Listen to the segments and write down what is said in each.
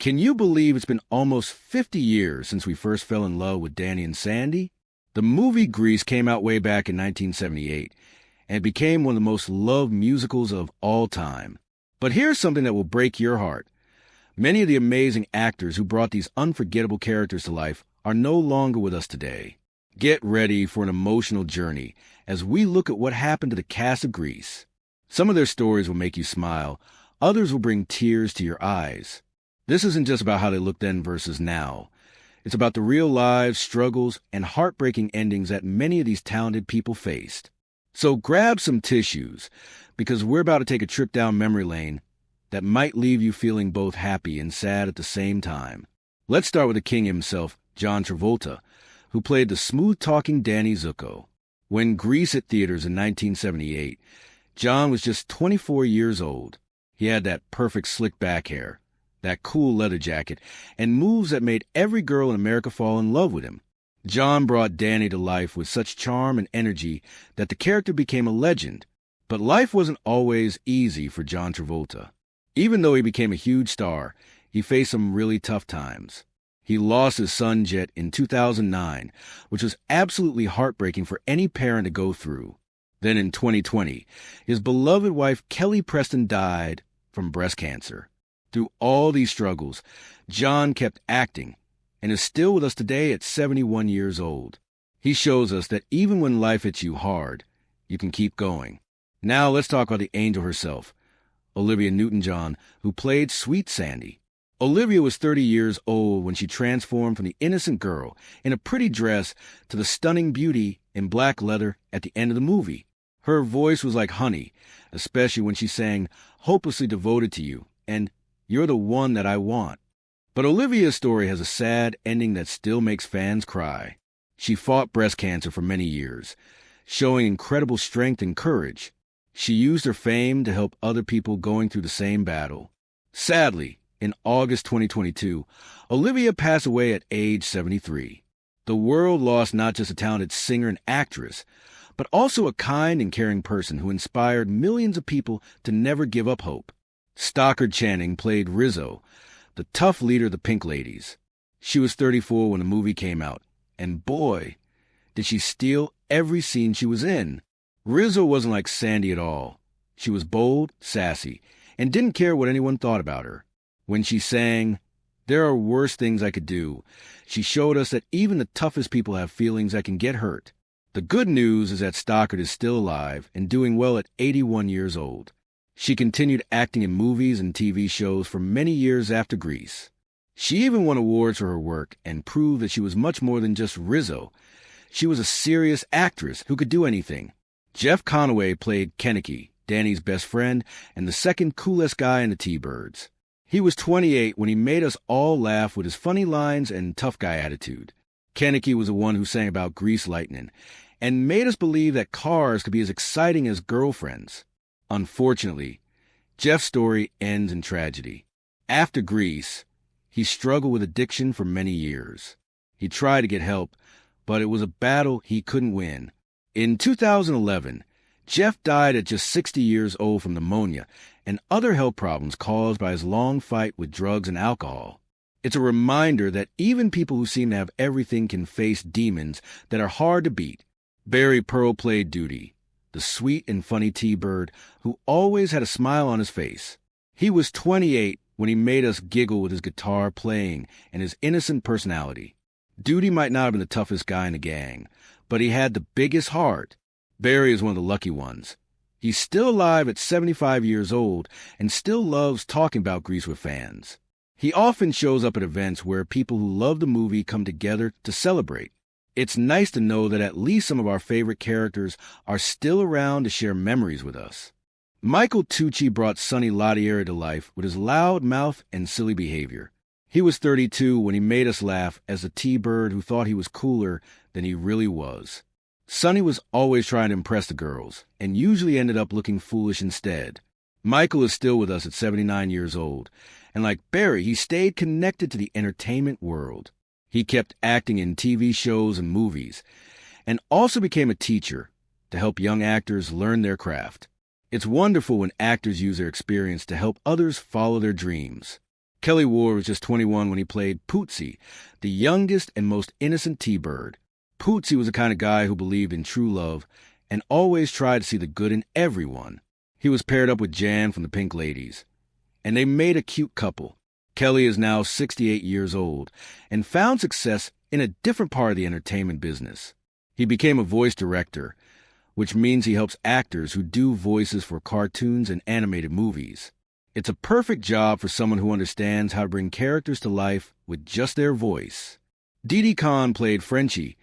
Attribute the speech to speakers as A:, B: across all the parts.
A: Can you believe it's been almost 50 years since we first fell in love with Danny and Sandy? The movie Grease came out way back in 1978 and became one of the most loved musicals of all time. But here's something that will break your heart. Many of the amazing actors who brought these unforgettable characters to life are no longer with us today. Get ready for an emotional journey as we look at what happened to the cast of Grease. Some of their stories will make you smile, others will bring tears to your eyes. This isn't just about how they look then versus now. It's about the real lives, struggles, and heartbreaking endings that many of these talented people faced. So grab some tissues, because we're about to take a trip down memory lane that might leave you feeling both happy and sad at the same time. Let's start with the king himself, John Travolta, who played the smooth-talking Danny Zuko. When Grease hit theaters in 1978, John was just 24 years old. He had that perfect slick back hair, that cool leather jacket, and moves that made every girl in America fall in love with him. John brought Danny to life with such charm and energy that the character became a legend. But life wasn't always easy for John Travolta. Even though he became a huge star, he faced some really tough times. He lost his son Jet in 2009, which was absolutely heartbreaking for any parent to go through. Then in 2020, his beloved wife Kelly Preston died from breast cancer. Through all these struggles, John kept acting and is still with us today at 71 years old. He shows us that even when life hits you hard, you can keep going. Now let's talk about the angel herself, Olivia Newton-John, who played Sweet Sandy. Olivia was 30 years old when she transformed from the innocent girl in a pretty dress to the stunning beauty in black leather at the end of the movie. Her voice was like honey, especially when she sang "Hopelessly Devoted to You" and "You're the One That I Want." But Olivia's story has a sad ending that still makes fans cry. She fought breast cancer for many years, showing incredible strength and courage. She used her fame to help other people going through the same battle. Sadly, in August 2022, Olivia passed away at age 73. The world lost not just a talented singer and actress, but also a kind and caring person who inspired millions of people to never give up hope. Stockard Channing played Rizzo, the tough leader of the Pink Ladies. She was 34 when the movie came out, and boy, did she steal every scene she was in. Rizzo wasn't like Sandy at all. She was bold, sassy, and didn't care what anyone thought about her. When she sang, "There are worse things I could do," she showed us that even the toughest people have feelings that can get hurt. The good news is that Stockard is still alive and doing well at 81 years old. She continued acting in movies and TV shows for many years after Grease. She even won awards for her work and proved that she was much more than just Rizzo. She was a serious actress who could do anything. Jeff Conaway played Kenickie, Danny's best friend and the second coolest guy in the T-Birds. He was 28 when he made us all laugh with his funny lines and tough guy attitude. Kenickie was the one who sang about Grease Lightning and made us believe that cars could be as exciting as girlfriends. Unfortunately, Jeff's story ends in tragedy. After Grease, he struggled with addiction for many years. He tried to get help, but it was a battle he couldn't win. In 2011, Jeff died at just 60 years old from pneumonia and other health problems caused by his long fight with drugs and alcohol. It's a reminder that even people who seem to have everything can face demons that are hard to beat. Barry Pearl played Duty, the sweet and funny T-Bird who always had a smile on his face. He was 28 when he made us giggle with his guitar playing and his innocent personality. Duty might not have been the toughest guy in the gang, but he had the biggest heart. Barry is one of the lucky ones. He's still alive at 75 years old and still loves talking about Grease with fans. He often shows up at events where people who love the movie come together to celebrate. It's nice to know that at least some of our favorite characters are still around to share memories with us. Michael Tucci brought Sonny Lottieri to life with his loud mouth and silly behavior. He was 32 when he made us laugh as a T-Bird who thought he was cooler than he really was. Sonny was always trying to impress the girls and usually ended up looking foolish instead. Michael is still with us at 79 years old, and like Barry, he stayed connected to the entertainment world. He kept acting in TV shows and movies, and also became a teacher to help young actors learn their craft. It's wonderful when actors use their experience to help others follow their dreams. Kelly Ward was just 21 when he played Pootsie, the youngest and most innocent T-Bird. Pootsie was the kind of guy who believed in true love and always tried to see the good in everyone. He was paired up with Jan from the Pink Ladies, and they made a cute couple. Kelly is now 68 years old and found success in a different part of the entertainment business. He became a voice director, which means he helps actors who do voices for cartoons and animated movies. It's a perfect job for someone who understands how to bring characters to life with just their voice. Didi Khan played Frenchie,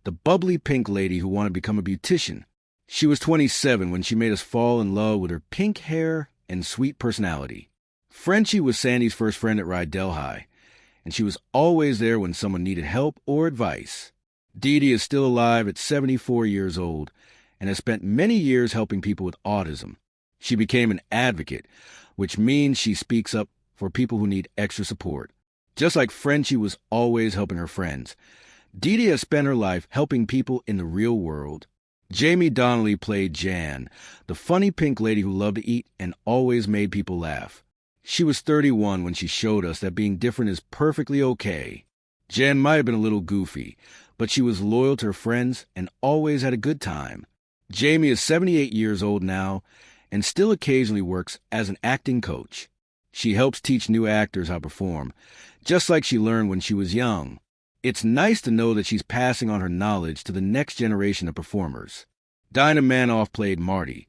A: the bubbly pink lady who wanted to become a beautician. She was 27 when she made us fall in love with her pink hair and sweet personality. Frenchie was Sandy's first friend at Rydell High, and she was always there when someone needed help or advice. Didi is still alive at 74 years old and has spent many years helping people with autism. She became an advocate, which means she speaks up for people who need extra support. Just like Frenchie was always helping her friends, Didi has spent her life helping people in the real world. Jamie Donnelly played Jan, the funny pink lady who loved to eat and always made people laugh. She was 31 when she showed us that being different is perfectly okay. Jan might have been a little goofy, but she was loyal to her friends and always had a good time. Jamie is 78 years old now and still occasionally works as an acting coach. She helps teach new actors how to perform, just like she learned when she was young. It's nice to know that she's passing on her knowledge to the next generation of performers. Dinah Manoff played Marty,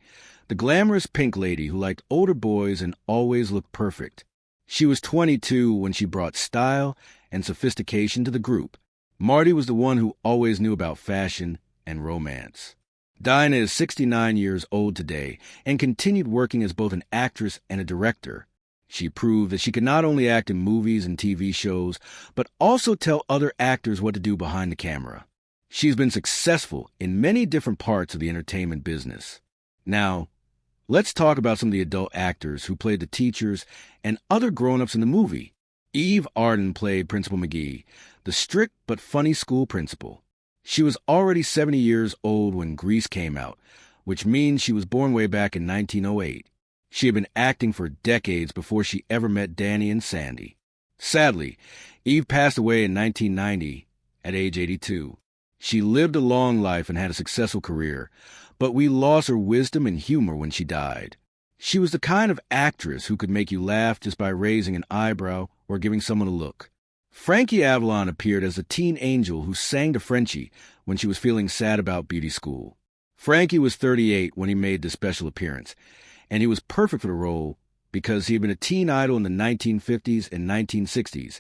A: the glamorous pink lady who liked older boys and always looked perfect. She was 22 when she brought style and sophistication to the group. Marty was the one who always knew about fashion and romance. Dinah is 69 years old today and continued working as both an actress and a director. She proved that she could not only act in movies and TV shows, but also tell other actors what to do behind the camera. She's been successful in many different parts of the entertainment business. Now, let's talk about some of the adult actors who played the teachers and other grown-ups in the movie. Eve Arden played Principal McGee, the strict but funny school principal. She was already 70 years old when Grease came out, which means she was born way back in 1908. She had been acting for decades before she ever met Danny and Sandy. Sadly, Eve passed away in 1990 at age 82. She lived a long life and had a successful career, but we lost her wisdom and humor when she died. She was the kind of actress who could make you laugh just by raising an eyebrow or giving someone a look. Frankie Avalon appeared as a teen angel who sang to Frenchie when she was feeling sad about beauty school. Frankie was 38 when he made this special appearance, and he was perfect for the role because he had been a teen idol in the 1950s and 1960s,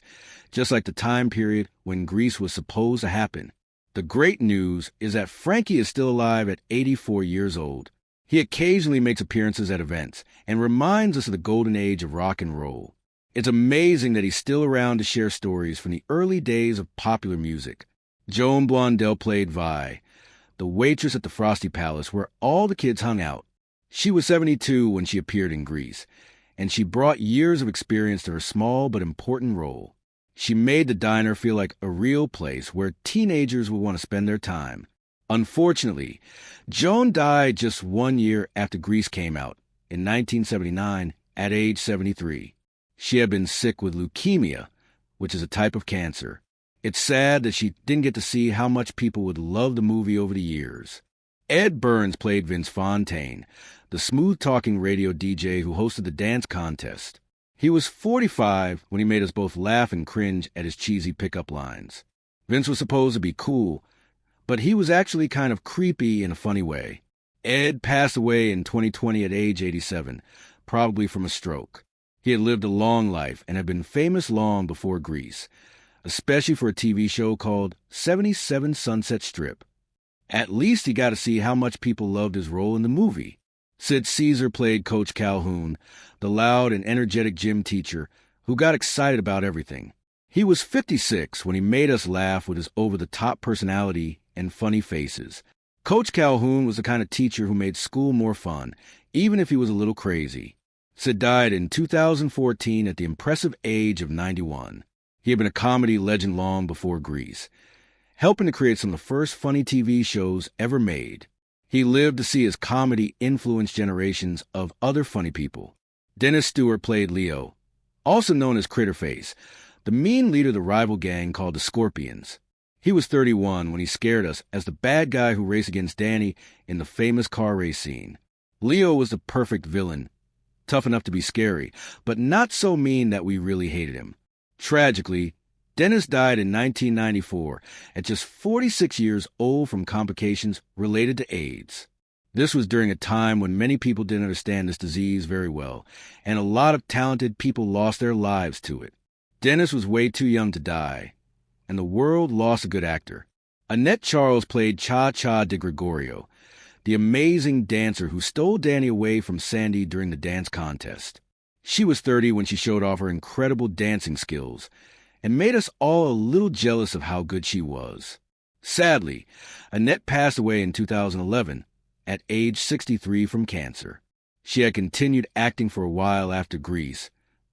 A: just like the time period when Grease was supposed to happen. The great news is that Frankie is still alive at 84 years old. He occasionally makes appearances at events and reminds us of the golden age of rock and roll. It's amazing that he's still around to share stories from the early days of popular music. Joan Blondell played Vi, the waitress at the Frosty Palace where all the kids hung out. She was 72 when she appeared in Grease, and she brought years of experience to her small but important role. She made the diner feel like a real place where teenagers would want to spend their time. Unfortunately, Joan died just 1 year after Grease came out, in 1979, at age 73. She had been sick with leukemia, which is a type of cancer. It's sad that she didn't get to see how much people would love the movie over the years. Ed Burns played Vince Fontaine, the smooth-talking radio DJ who hosted the dance contest. He was 45 when he made us both laugh and cringe at his cheesy pickup lines. Vince was supposed to be cool, but he was actually kind of creepy in a funny way. Ed passed away in 2020 at age 87, probably from a stroke. He had lived a long life and had been famous long before Grease, especially for a TV show called 77 Sunset Strip. At least he got to see how much people loved his role in the movie. Sid Caesar played Coach Calhoun, the loud and energetic gym teacher who got excited about everything. He was 56 when he made us laugh with his over-the-top personality and funny faces. Coach Calhoun was the kind of teacher who made school more fun, even if he was a little crazy. Sid died in 2014 at the impressive age of 91. He had been a comedy legend long before Grease, helping to create some of the first funny TV shows ever made. He lived to see his comedy influence generations of other funny people. Dennis Stewart played Leo, also known as Critterface, the mean leader of the rival gang called the Scorpions. He was 31 when he scared us as the bad guy who raced against Danny in the famous car race scene. Leo was the perfect villain, tough enough to be scary, but not so mean that we really hated him. Tragically, Dennis died in 1994 at just 46 years old from complications related to AIDS. This was during a time when many people didn't understand this disease very well, and a lot of talented people lost their lives to it. Dennis was way too young to die, and the world lost a good actor. Annette Charles played Cha Cha de Gregorio, the amazing dancer who stole Danny away from Sandy during the dance contest. She was 30 when she showed off her incredible dancing skills, and made us all a little jealous of how good she was. Sadly, Annette passed away in 2011 at age 63 from cancer. She had continued acting for a while after Grease,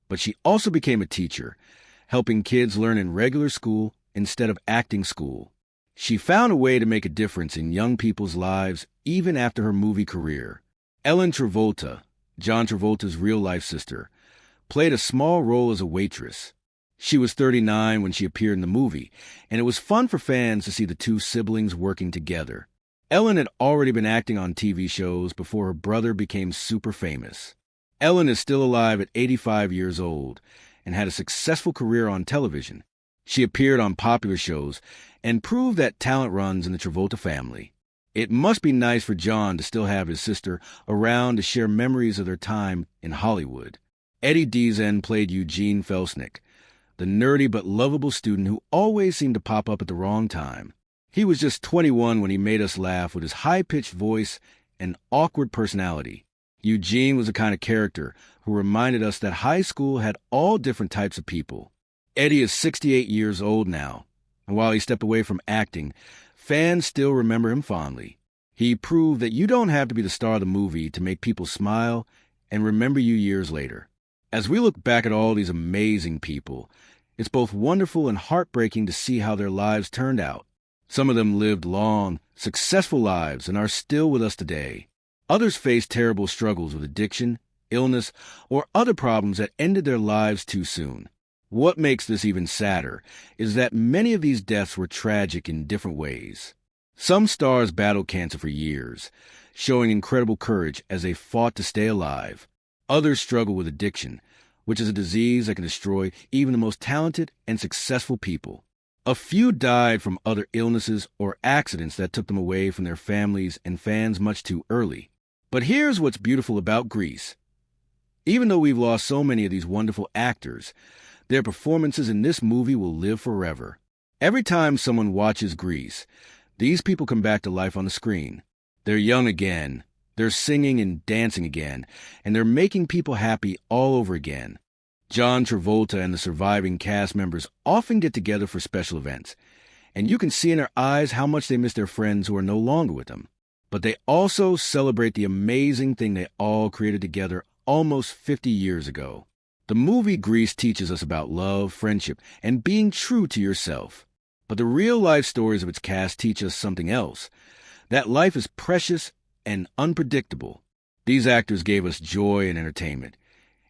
A: but she also became a teacher, helping kids learn in regular school instead of acting school. She found a way to make a difference in young people's lives even after her movie career. Ellen Travolta, John Travolta's real-life sister, played a small role as a waitress. She was 39 when she appeared in the movie, and it was fun for fans to see the two siblings working together. Ellen had already been acting on TV shows before her brother became super famous. Ellen is still alive at 85 years old and had a successful career on television. She appeared on popular shows and proved that talent runs in the Travolta family. It must be nice for John to still have his sister around to share memories of their time in Hollywood. Eddie Deezen played Eugene Felsnick, the nerdy but lovable student who always seemed to pop up at the wrong time. He was just 21 when he made us laugh with his high-pitched voice and awkward personality. Eugene was the kind of character who reminded us that high school had all different types of people. Eddie is 68 years old now, and while he stepped away from acting, fans still remember him fondly. He proved that you don't have to be the star of the movie to make people smile and remember you years later. As we look back at all these amazing people, it's both wonderful and heartbreaking to see how their lives turned out. Some of them lived long, successful lives and are still with us today. Others faced terrible struggles with addiction, illness, or other problems that ended their lives too soon. What makes this even sadder is that many of these deaths were tragic in different ways. Some stars battled cancer for years, showing incredible courage as they fought to stay alive. Others struggle with addiction, which is a disease that can destroy even the most talented and successful people. A few died from other illnesses or accidents that took them away from their families and fans much too early. But here's what's beautiful about Grease. Even though we've lost so many of these wonderful actors, their performances in this movie will live forever. Every time someone watches Grease, these people come back to life on the screen. They're young again, they're singing and dancing again, and they're making people happy all over again. John Travolta and the surviving cast members often get together for special events, and you can see in their eyes how much they miss their friends who are no longer with them. But they also celebrate the amazing thing they all created together almost 50 years ago. The movie Grease teaches us about love, friendship, and being true to yourself. But the real-life stories of its cast teach us something else, that life is precious and unpredictable. These actors gave us joy and entertainment,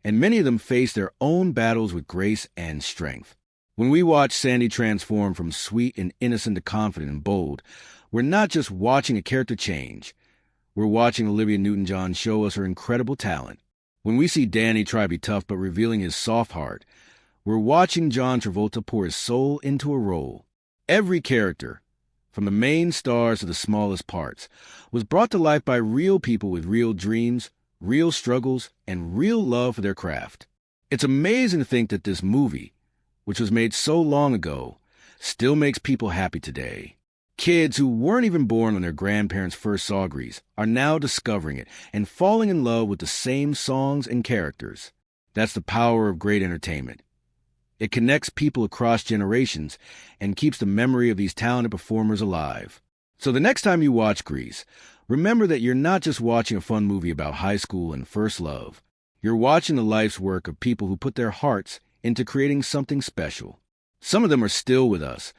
A: and many of them faced their own battles with grace and strength. When we watch Sandy transform from sweet and innocent to confident and bold, we're not just watching a character change. We're watching Olivia Newton-John show us her incredible talent. When we see Danny try to be tough but revealing his soft heart, we're watching John Travolta pour his soul into a role. Every character, from the main stars to the smallest parts, was brought to life by real people with real dreams, real struggles, and real love for their craft. It's amazing to think that this movie, which was made so long ago, still makes people happy today. Kids who weren't even born when their grandparents first saw Grease are now discovering it and falling in love with the same songs and characters. That's the power of great entertainment. It connects people across generations and keeps the memory of these talented performers alive. So the next time you watch Grease, remember that you're not just watching a fun movie about high school and first love. You're watching the life's work of people who put their hearts into creating something special. Some of them are still with us,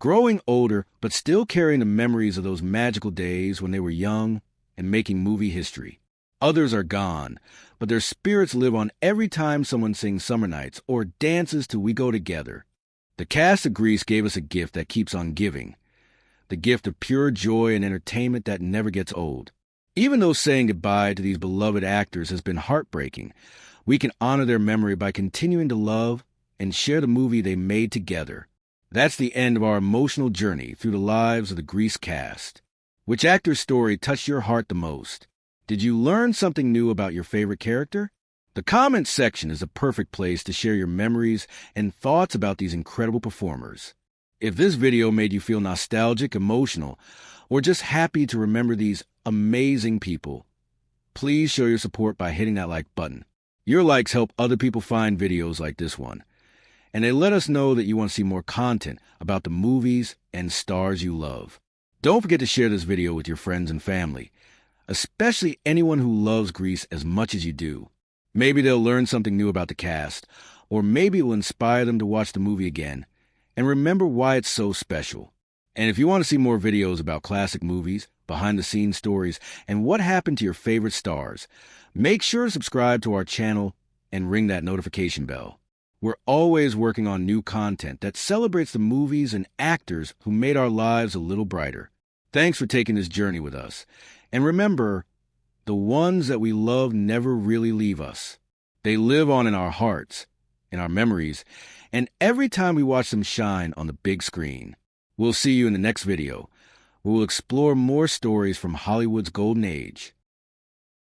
A: growing older but still carrying the memories of those magical days when they were young and making movie history. Others are gone, but their spirits live on every time someone sings Summer Nights or dances to We Go Together. The cast of Grease gave us a gift that keeps on giving, the gift of pure joy and entertainment that never gets old. Even though saying goodbye to these beloved actors has been heartbreaking, we can honor their memory by continuing to love and share the movie they made together. That's the end of our emotional journey through the lives of the Grease cast. Which actor's story touched your heart the most? Did you learn something new about your favorite character? The comments section is a perfect place to share your memories and thoughts about these incredible performers. If this video made you feel nostalgic, emotional, or just happy to remember these amazing people, please show your support by hitting that like button. Your likes help other people find videos like this one, and they let us know that you want to see more content about the movies and stars you love. Don't forget to share this video with your friends and family, especially anyone who loves Grease as much as you do. Maybe they'll learn something new about the cast, or maybe it will inspire them to watch the movie again and remember why it's so special. And if you want to see more videos about classic movies, behind-the-scenes stories, and what happened to your favorite stars, make sure to subscribe to our channel and ring that notification bell. We're always working on new content that celebrates the movies and actors who made our lives a little brighter. Thanks for taking this journey with us. And remember, the ones that we love never really leave us. They live on in our hearts, in our memories, and every time we watch them shine on the big screen. We'll see you in the next video, where we'll explore more stories from Hollywood's golden age.